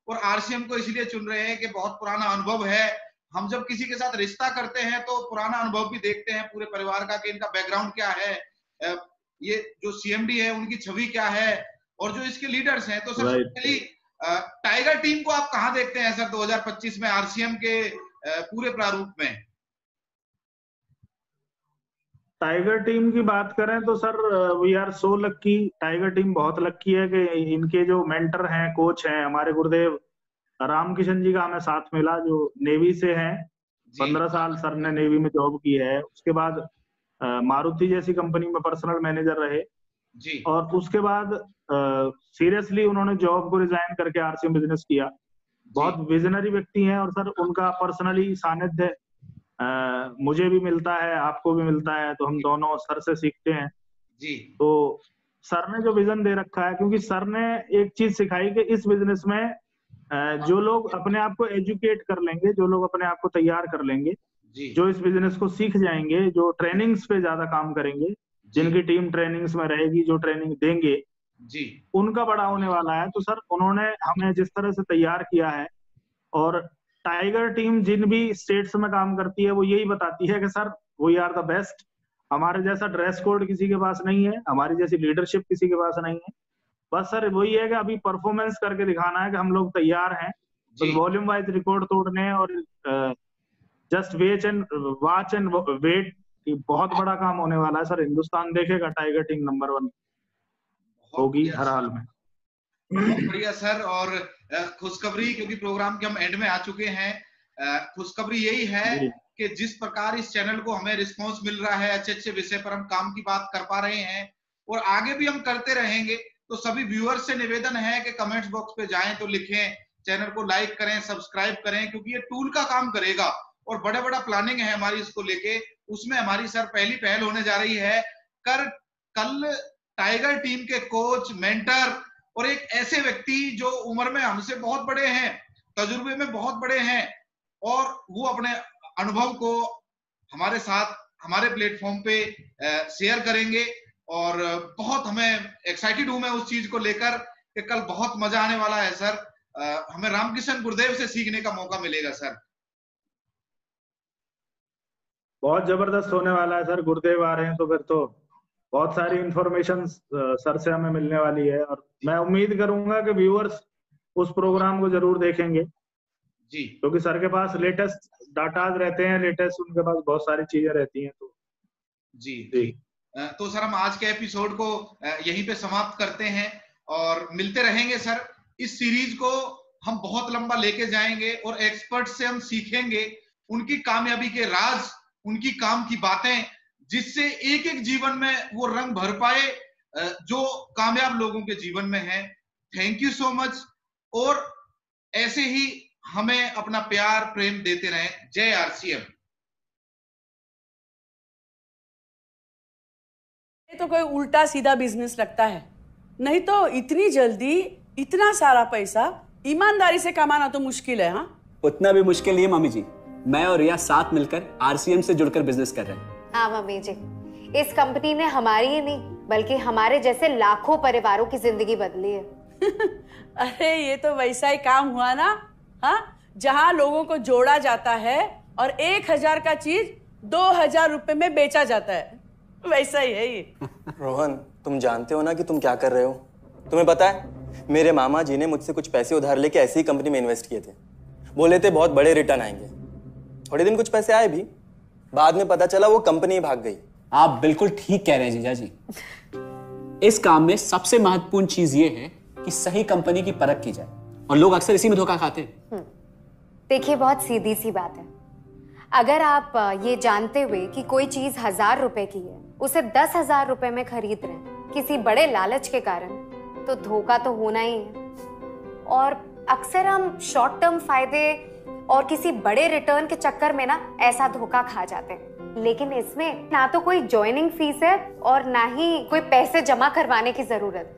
और आरसीएम को इसलिए चुन रहे हैं कि बहुत पुराना अनुभव है। हम जब किसी के साथ रिश्ता करते हैं तो पुराना अनुभव भी देखते हैं पूरे परिवार का कि इनका बैकग्राउंड क्या है, ये जो सीएमडी है उनकी छवि क्या है और जो इसके लीडर्स हैं। तो सर स्पेशली टाइगर टीम को आप कहां देखते हैं सर 2025 में आरसीएम के पूरे प्रारूप में? टाइगर टीम की बात करें तो sir we are so lucky, tiger team बहुत लक्की है कि इनके जो मेंटर हैं, कोच हैं, हमारे गुरुदेव रामकिशन जी का हमें साथ मिला, जो नेवी से हैं। 15 साल सर ने नेवी में जॉब की है, उसके बाद मारुति जैसी कंपनी में पर्सनल मैनेजर रहे जी। और उसके बाद सीरियसली उन्होंने जॉब को रिजाइन करके आरसीएम बिजनेस किया। बहुत विजनरी व्यक्ति हैं और सर उनका पर्सनली सानिध्य मुझे भी मिलता है, आपको भी मिलता है, तो हम दोनों सर से सीखते हैं। जी। तो सर ने जो विजन दे रखा है, क्योंकि सर ने एक चीज सिखाई कि इस बिजनेस में जो लोग अपने आप को एजुकेट कर लेंगे, जो लोग अपने आप को तैयार कर लेंगे, जो इस बिजनेस को सीख जाएंगे, जो ट्रेनिंग्स पे ज्यादा काम करेंगे, जिनकी टीम ट्रेनिंग्स में रहेगी, जो ट्रेनिंग देंगे, उनका बड़ा होने वाला है। तो सर उन्होंने हमें जिस तरह से तैयार किया है, और टाइगर टीम जिन भी स्टेट्स में काम करती है वो यही बताती है कि sir we are the best. हमारे जैसा ड्रेस कोड किसी के पास नहीं है, हमारी जैसी लीडरशिप किसी के पास नहीं है। बस सर वही है कि अभी परफॉर्मेंस करके दिखाना है कि हम लोग तैयार हैं, तो वॉल्यूम वाइज रिकॉर्ड तोड़ने और जस्ट वॉच एंड वेट, बहुत बड़ा काम होने वाला है सर। हिंदुस्तान देखेगा टाइगर टीम नंबर 1 होगी हर हाल में। बहुत बढ़िया सर। और खुशखबरी, क्योंकि प्रोग्राम के हम एंड में आ चुके हैं, खुशखबरी यही है कि जिस प्रकार इस चैनल को हमें रिस्पांस मिल रहा है, अच्छे अच्छे विषय पर हम काम की बात कर पा रहे हैं और आगे भी हम करते रहेंगे। तो सभी व्यूअर्स से निवेदन है कि कमेंट्स बॉक्स पे जाएं तो लिखें, चैनल को लाइक करें, सब्सक्राइब करें, क्योंकि ये टूल का काम करेगा और बड़ा बड़ा प्लानिंग है हमारी इसको लेके। उसमें हमारी सर पहली पहल होने जा रही है। कल टाइगर टीम के कोच, मेंटर और एक ऐसे व्यक्ति जो उम्र में हमसे बहुत बड़े हैं, तजुर्बे में बहुत बड़े हैं, और वो अपने अनुभव को हमारे साथ हमारे प्लेटफॉर्म पे शेयर करेंगे। और बहुत हमें एक्साइटेड हूं मैं उस चीज को लेकर कि कल बहुत मजा आने वाला है सर। हमें रामकिशन गुरुदेव से सीखने का मौका मिलेगा सर। बहुत जबरदस्त होने वाला है सर, गुरुदेव आ रहे हैं तो फिर तो बहुत सारी इंफॉर्मेशन सर से हमें मिलने वाली है। और मैं उम्मीद करूंगा कि व्यूअर्स उस प्रोग्राम को जरूर देखेंगे जी, क्योंकि सर के पास लेटेस्ट डाटाज रहते हैं, लेटेस्ट उनके पास बहुत सारी चीजें रहती हैं। तो जी। तो सर हम आज के एपिसोड को यहीं पे समाप्त करते हैं और मिलते रहेंगे सर। इस सीरीज को हम बहुत लंबा लेके जाएंगे और एक्सपर्ट से हम सीखेंगे उनकी कामयाबी के राज, उनकी काम की बातें, जिससे एक एक जीवन में वो रंग भर पाए जो कामयाब लोगों के जीवन में है। थैंक यू सो मच, और ऐसे ही हमें अपना प्यार प्रेम देते रहें। जय आरसीएम। तो कोई उल्टा सीधा बिजनेस लगता है, नहीं तो इतनी जल्दी इतना सारा पैसा ईमानदारी से कमाना तो मुश्किल है। हाँ, उतना भी मुश्किल नहीं है मम्मी जी। मैं और रिया साथ मिलकर आरसीएम से जुड़कर बिजनेस कर रहे हैं। हाँ मम्मी जी, इस कंपनी ने हमारी ही नहीं बल्कि हमारे जैसे लाखों परिवारों की जिंदगी बदली है। अरे ये तो वैसा ही काम हुआ ना, हाँ, जहाँ लोगों को जोड़ा जाता है और 1000 का चीज 2000 रुपए में बेचा जाता है, वैसा ही है ये। रोहन, तुम जानते हो ना कि तुम क्या कर रहे हो? तुम्हें पता है, मेरे मामा जी ने मुझसे कुछ पैसे उधार लेके ऐसी ही कंपनी में इन्वेस्ट किए थे। बोले थे बहुत बड़े रिटर्न आएंगे। थोड़े दिन कुछ पैसे आए भी, बाद में पता चला वो कंपनी भाग गई। आप बिल्कुल ठीक कह रहे हैं जीजा जी। इस काम में सबसे महत्वपूर्ण चीज ये है कि सही कंपनी की परख की जाए, और लोग अक्सर इसी में धोखा खाते हैं। देखिए, बहुत सीधी सी बात है। अगर आप ये जानते हुए कि कोई चीज 1000 रुपए की है, उसे 10,000 रुपए में खरीद रहे हैं किसी बड़े लालच के कारण, तो धोखा तो होना ही है। और अक्सर हम शॉर्ट टर्म फायदे और किसी बड़े रिटर्न के चक्कर में ना ऐसा धोखा खा जाते हैं। लेकिन इसमें ना तो कोई ज्वाइनिंग फीस है और ना ही कोई पैसे जमा करवाने की जरूरत।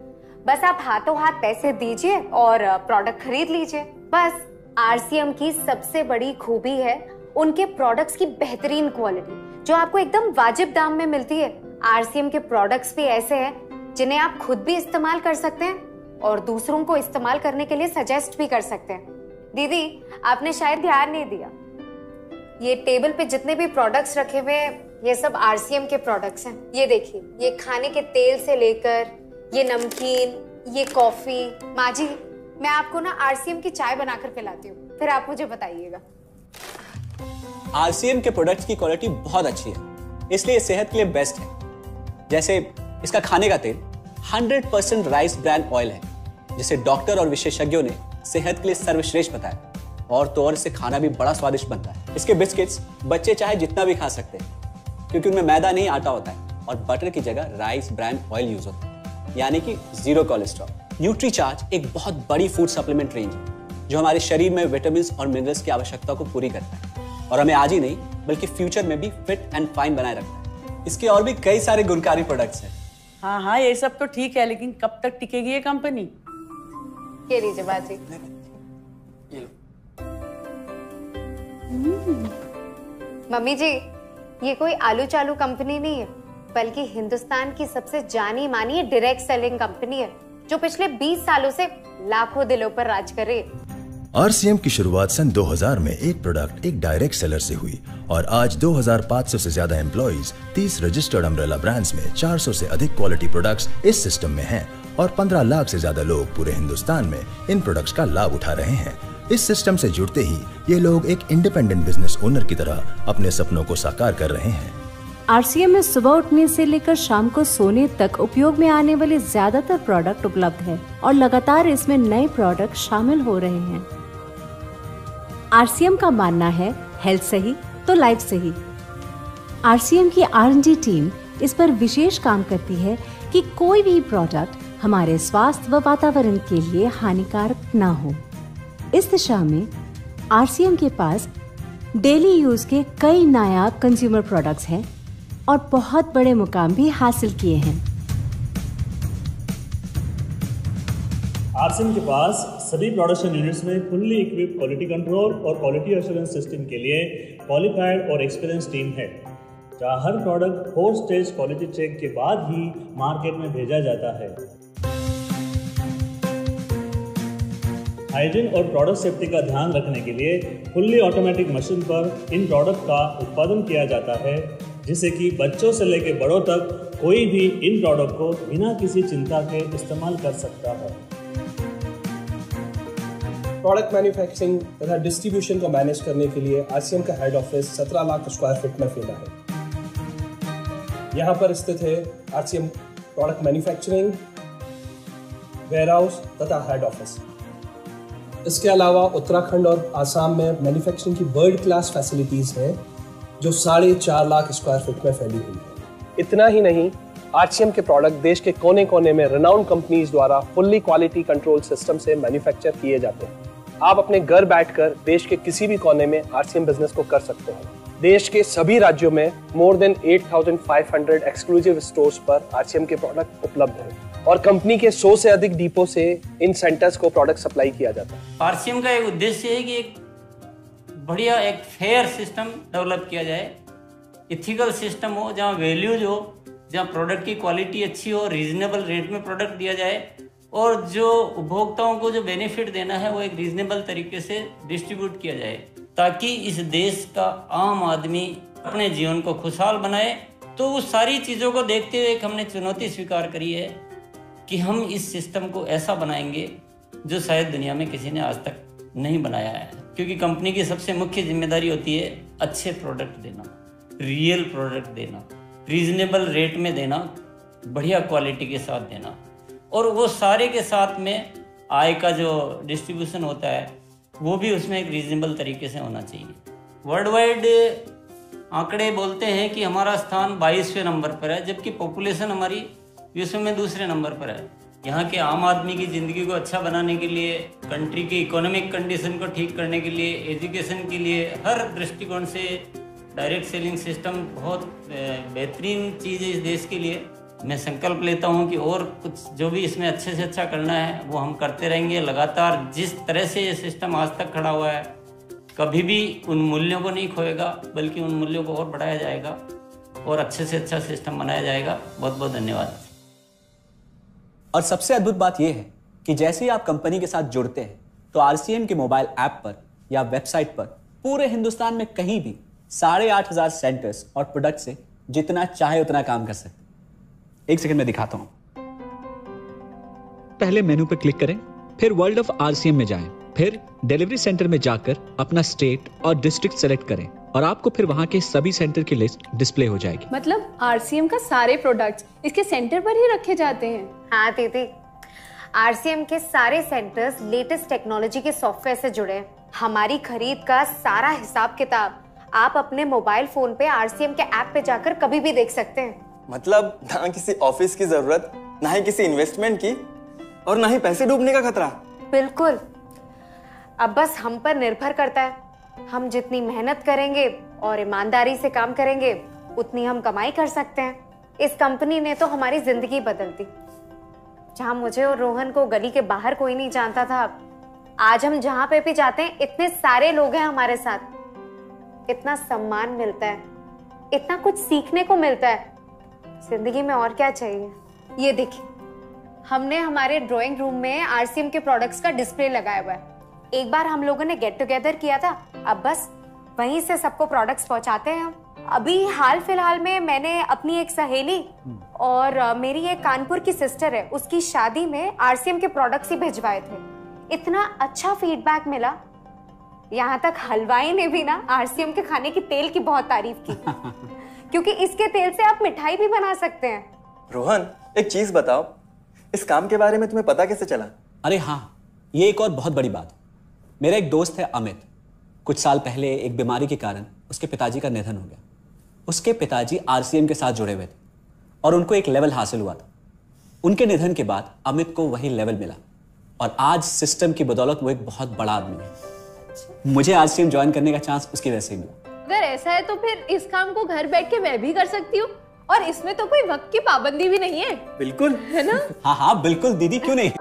बस आप हाथों हाथ पैसे दीजिए और प्रोडक्ट खरीद लीजिए। बस आरसीएम की सबसे बड़ी खूबी है उनके प्रोडक्ट्स की बेहतरीन क्वालिटी, जो आपको एकदम वाजिब दाम में मिलती है। आरसीएम के प्रोडक्ट्स भी ऐसे हैं जिन्हें आप खुद भी इस्तेमाल कर सकते हैं और दूसरों को इस्तेमाल करने के लिए सजेस्ट भी कर सकते हैं। दीदी, आपने शायद ध्यान नहीं दिया, ये टेबल पे जितने भी प्रोडक्ट्स रखे हुए हैं ये सब आरसीएम के प्रोडक्ट्स हैं। ये देखिए, ये खाने के तेल से लेकर ये नमकीन, ये कॉफी। माँ जी, मैं आपको ना आरसीएम की चाय बनाकर पिलाती हूँ, फिर आप मुझे बताइएगा। आरसीएम के प्रोडक्ट्स की क्वालिटी बहुत अच्छी है, इसलिए सेहत के लिए बेस्ट है। जैसे इसका खाने का तेल 100% राइस ब्रांड ऑयल है, जिसे डॉक्टर और विशेषज्ञों ने सेहत के लिए सर्वश्रेष्ठ बताया। और तो और इससे खाना भी बड़ा स्वादिष्ट बनता है। इसके बिस्किट्स बच्चे चाहे जितना भी खा सकते हैं, क्योंकि उनमें मैदा नहीं आटा होता है और बटर की जगह राइस ब्रांड ऑयल यूज होता है, यानी कि 0 कोलेस्ट्रॉल। न्यूट्रीचार्ज एक बहुत बड़ी फूड सप्लीमेंट रेंज है, जो हमारे शरीर में विटामिन और मिनरल्स की आवश्यकता को पूरी करता है और हमें आज ही नहीं बल्कि फ्यूचर में भी फिट एंड फाइन बनाए रखता है। इसके और भी कई सारे गुणकारी प्रोडक्ट्स हैं। हाँ हाँ, ये सब तो ठीक है, लेकिन कब तक टिकेगी ये कंपनी? ये लीजिए बाजी। मम्मी जी, ये कोई आलू चालू कंपनी नहीं है, बल्कि हिंदुस्तान की सबसे जानी मानी डायरेक्ट सेलिंग कंपनी है, जो पिछले 20 सालों से लाखों दिलों पर राज कर रही है। आरसीएम की शुरुआत सन 2000 में एक प्रोडक्ट एक डायरेक्ट सेलर से हुई और आज 2500 से ज्यादा एम्प्लॉइज 30 रजिस्टर्ड अम्ब्रेला ब्रांड्स में 400 से अधिक क्वालिटी प्रोडक्ट्स इस सिस्टम में हैं और 15 लाख से ज्यादा लोग पूरे हिंदुस्तान में इन प्रोडक्ट्स का लाभ उठा रहे हैं। इस सिस्टम से जुड़ते ही ये लोग एक इंडिपेंडेंट बिजनेस ओनर की तरह अपने सपनों को साकार कर रहे हैं। आरसीएम में सुबह उठने से लेकर शाम को सोने तक उपयोग में आने वाले ज्यादातर प्रोडक्ट उपलब्ध है और लगातार इसमें नए प्रोडक्ट शामिल हो रहे हैं। आरसीएम का मानना है हेल्थ सही तो लाइफ सही। आरसीएम की R&D टीम इस पर विशेष काम करती है कि कोई भी प्रोडक्ट हमारे स्वास्थ्य व वातावरण के लिए हानिकारक ना हो। इस दिशा में आरसीएम के पास डेली यूज के कई नायाब कंज्यूमर प्रोडक्ट्स हैं और बहुत बड़े मुकाम भी हासिल किए हैं। आरसीएम के पास सभी प्रोडक्शन यूनिट्स में फुल्ली इक्विप्ड क्वालिटी कंट्रोल और क्वालिटी एश्योरेंस सिस्टम के लिए क्वालिफाइड और एक्सपीरियंस टीम है, जहां हर प्रोडक्ट 4 स्टेज क्वालिटी चेक के बाद ही मार्केट में भेजा जाता है। हाइजीन और प्रोडक्ट सेफ्टी का ध्यान रखने के लिए फुल्ली ऑटोमेटिक मशीन पर इन प्रोडक्ट का उत्पादन किया जाता है, जिससे कि बच्चों से लेकर बड़ों तक कोई भी इन प्रोडक्ट को बिना किसी चिंता के इस्तेमाल कर सकता है। प्रोडक्ट मैन्युफैक्चरिंग तथा डिस्ट्रीब्यूशन को मैनेज करने के लिए आरसीएम का head office 17 lakh square feet में फैला है। यहाँ पर स्थित है आरसीएम प्रोडक्ट मैन्युफैक्चरिंग, वेयरहाउस तथा हेड ऑफिस। इसके अलावा उत्तराखंड और आसाम में मैन्युफैक्चरिंग की वर्ल्ड क्लास फैसिलिटीज हैं जो 4.5 लाख स्क्वायर फीट में फैली हुई है। इतना ही नहीं, आरसीएम के प्रोडक्ट देश के कोने कोने में रिनाउंड कंपनीज द्वारा फुल्ली क्वालिटी कंट्रोल सिस्टम से मैन्युफैक्चर किए जाते हैं। आप अपने घर बैठकर देश के किसी भी कोने में आरसीएम बिजनेस को कर सकते हैं। देश के सभी राज्यों में मोर देन 8,500 एक्सक्लूसिव स्टोर्स पर आरसीएम के प्रोडक्ट उपलब्ध हैं और कंपनी के 100 से अधिक डिपो से इन सेंटर्स को प्रोडक्ट सप्लाई किया जाता है। आरसीएम का एक उद्देश्य है कि एक बढ़िया एक फेयर सिस्टम डेवलप किया जाए, इथिकल सिस्टम हो, जहाँ वैल्यूज हो, जहाँ प्रोडक्ट की क्वालिटी अच्छी हो, रीजनेबल रेट में प्रोडक्ट दिया जाए और जो उपभोक्ताओं को जो बेनिफिट देना है वो एक रीजनेबल तरीके से डिस्ट्रीब्यूट किया जाए, ताकि इस देश का आम आदमी अपने जीवन को खुशहाल बनाए। तो उस सारी चीज़ों को देखते हुए एक हमने चुनौती स्वीकार करी है कि हम इस सिस्टम को ऐसा बनाएंगे जो शायद दुनिया में किसी ने आज तक नहीं बनाया है, क्योंकि कंपनी की सबसे मुख्य जिम्मेदारी होती है अच्छे प्रोडक्ट देना, रियल प्रोडक्ट देना, रीजनेबल रेट में देना, बढ़िया क्वालिटी के साथ देना, और वो सारे के साथ में आय का जो डिस्ट्रीब्यूशन होता है वो भी उसमें एक रीजनेबल तरीके से होना चाहिए। वर्ल्ड वाइड आंकड़े बोलते हैं कि हमारा स्थान 22वें नंबर पर है, जबकि पॉपुलेशन हमारी विश्व में दूसरे नंबर पर है। यहाँ के आम आदमी की ज़िंदगी को अच्छा बनाने के लिए, कंट्री की इकोनॉमिक कंडीशन को ठीक करने के लिए, एजुकेशन के लिए, हर दृष्टिकोण से डायरेक्ट सेलिंग सिस्टम बहुत बेहतरीन चीज़ है इस देश के लिए। मैं संकल्प लेता हूं कि और कुछ जो भी इसमें अच्छे से अच्छा करना है वो हम करते रहेंगे लगातार। जिस तरह से ये सिस्टम आज तक खड़ा हुआ है, कभी भी उन मूल्यों को नहीं खोएगा, बल्कि उन मूल्यों को और बढ़ाया जाएगा और अच्छे से अच्छा सिस्टम बनाया जाएगा। बहुत बहुत धन्यवाद। और सबसे अद्भुत बात यह है कि जैसे ही आप कंपनी के साथ जुड़ते हैं तो आरसीएम के मोबाइल ऐप पर या वेबसाइट पर पूरे हिंदुस्तान में कहीं भी 8,500 सेंटर्स और प्रोडक्ट से जितना चाहे उतना काम कर सकते हैं। एक सेकंड में दिखाता हूं। पहले मेनू पर क्लिक करें, फिर वर्ल्ड ऑफ आरसीएम में जाएं, फिर डिलीवरी सेंटर में जाकर अपना स्टेट और डिस्ट्रिक्ट सेलेक्ट करें और आपको फिर वहां के सभी सेंटर की लिस्ट डिस्प्ले हो जाएगी। मतलब आरसीएम का सारे प्रोडक्ट्स इसके सेंटर पर ही रखे जाते हैं? हाँ दीदी, आरसीएम के सारे सेंटर्स लेटेस्ट टेक्नोलॉजी के सॉफ्टवेयर से जुड़े हैं। हमारी खरीद का सारा हिसाब किताब आप अपने मोबाइल फोन पे आरसीएम के ऐप पे जाकर कभी भी देख सकते हैं। मतलब ना किसी ऑफिस की जरूरत, ना ही किसी इन्वेस्टमेंट की, और ना ही पैसे डूबने का खतरा। बिल्कुल। अब बस हम पर निर्भर करता है, हम जितनी मेहनत करेंगे और ईमानदारी से काम करेंगे उतनी हम कमाई कर सकते हैं। इस कंपनी ने तो हमारी जिंदगी बदल दी। जहां मुझे और रोहन को गली के बाहर कोई नहीं जानता था, आज हम जहां पे भी जाते हैं इतने सारे लोग हैं हमारे साथ। इतना सम्मान मिलता है, इतना कुछ सीखने को मिलता है। जिंदगी में और क्या चाहिए। ये देखिए, हमने हमारे ड्राइंग रूम में आरसीएम के प्रोडक्ट्स का डिस्प्ले लगाया हुआ है। एक बार हम लोगों ने गेट टुगेदर किया था, अब बस वहीं से सबको प्रोडक्ट्स पहुंचाते हैं हम। अभी हाल फिलहाल में मैंने अपनी एक सहेली और मेरी एक कानपुर की सिस्टर है, उसकी शादी में आरसीएम के प्रोडक्ट्स ही भिजवाए थे। इतना अच्छा फीडबैक मिला, यहाँ तक हलवाई ने भी ना आरसीएम के खाने की तेल की बहुत तारीफ की क्योंकि इसके तेल से आप मिठाई भी बना सकते हैं। रोहन, एक चीज बताओ, इस काम के बारे में तुम्हें पता कैसे चला? अरे हाँ, ये एक और बहुत बड़ी बात। मेरा एक दोस्त है अमित, कुछ साल पहले एक बीमारी के कारण उसके पिताजी का निधन हो गया। उसके पिताजी आरसीएम के साथ जुड़े हुए थे और उनको एक लेवल हासिल हुआ था। उनके निधन के बाद अमित को वही लेवल मिला और आज सिस्टम की बदौलत वो एक बहुत बड़ा आदमी है। मुझे आरसीएम ज्वाइन करने का चांस उसकी वजह से ही मिला। अगर ऐसा है तो फिर इस काम को घर बैठ के मैं भी कर सकती हूँ, और इसमें तो कोई वक्त की पाबंदी भी नहीं है। बिल्कुल, है ना? हाँ हाँ बिल्कुल दीदी, क्यों नहीं।